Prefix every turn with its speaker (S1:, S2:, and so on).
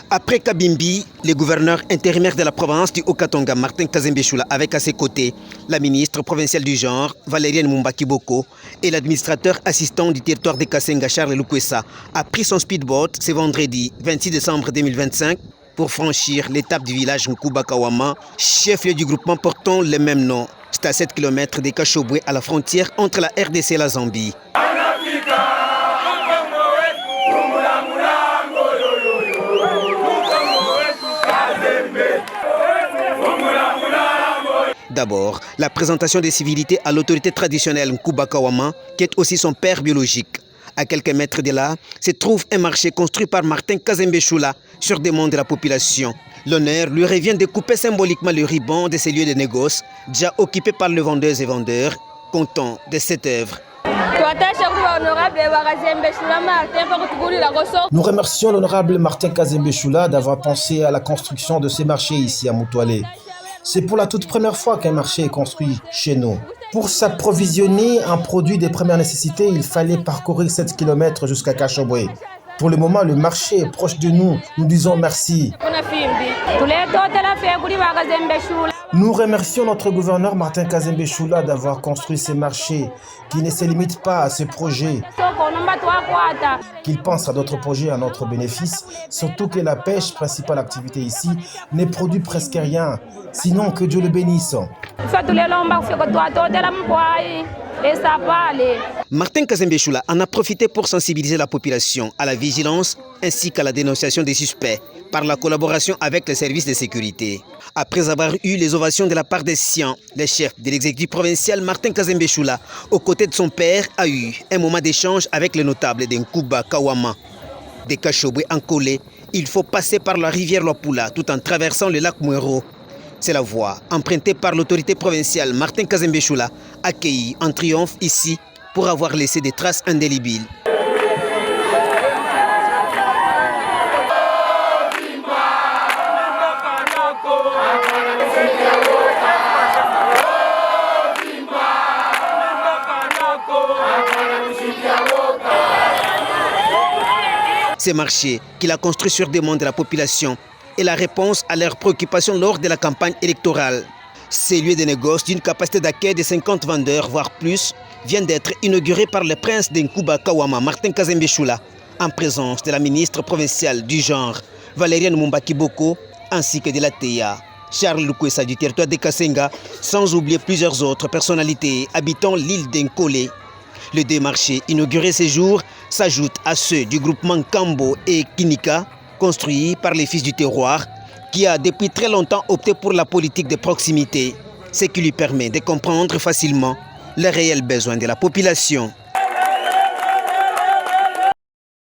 S1: Après Kabimbi, le gouverneur intérimaire de la province du Haut-Katanga, Martin Kazembe Choula, avec à ses côtés la ministre provinciale du genre, Valériane Mumbaki-Boko, et l'administrateur assistant du territoire de Kasenga, Charles Lukwesa, a pris son speedboat ce vendredi 26 décembre 2025 pour franchir l'étape du village Nkuba-Kawama, chef-lieu du groupement portant le même nom. C'est à 7 km de Kashobwe, à la frontière entre la RDC et la Zambie. D'abord, la présentation des civilités à l'autorité traditionnelle Nkuba-Kawama, qui est aussi son père biologique. À quelques mètres de là, se trouve un marché construit par Martin Kazembe Choula sur demande de la population. L'honneur lui revient de couper symboliquement le ruban de ces lieux de négoce, déjà occupés par les vendeuses et vendeurs, contents de cette œuvre.
S2: Nous remercions l'honorable Martin Kazembe Choula d'avoir pensé à la construction de ces marchés ici à Moutoualé. C'est pour la toute première fois qu'un marché est construit chez nous. Pour s'approvisionner en produits de première nécessité, il fallait parcourir 7 km jusqu'à Kashobwe. Pour le moment, le marché est proche de nous. Nous disons merci. Nous remercions notre gouverneur Martin Kazembe Choula d'avoir construit ces marchés qui ne se limitent pas à ce projet, qu'il pense à d'autres projets à notre bénéfice, surtout que la pêche, principale activité ici, ne produit presque rien, sinon que Dieu le bénisse.
S1: Martin Kazembe Choula en a profité pour sensibiliser la population à la vigilance ainsi qu'à la dénonciation des suspects par la collaboration avec les services de sécurité. Après avoir eu les ovations de la part des siens, le chef de l'exécutif provincial Martin Kazembe Choula, aux côtés de son père, a eu un moment d'échange avec les notables de Nkuba-Kawama. De Kashobwe en Kolé, il faut passer par la rivière Lopula tout en traversant le lac Mouero. C'est la voie empruntée par l'autorité provinciale Martin Kazembe Choula, accueilli en triomphe ici pour avoir laissé des traces indélébiles. Ces marchés qu'il a construits sur demande de la population est la réponse à leurs préoccupations lors de la campagne électorale. Ces lieux de négoce d'une capacité d'accueil de 50 vendeurs, voire plus, viennent d'être inaugurés par le prince de Nkuba-Kawama, Martin Kazembe Choula, en présence de la ministre provinciale du genre, Valériane Mumbaki-Boko, ainsi que de la TEA, Charles Lukwesa du territoire de Kasenga, sans oublier plusieurs autres personnalités habitant l'île d'Nkole. Les deux marchés inaugurés ces jours s'ajoutent à ceux du groupement Kambo et Kinika, construit par les fils du terroir, qui a depuis très longtemps opté pour la politique de proximité, ce qui lui permet de comprendre facilement les réels besoins de la population.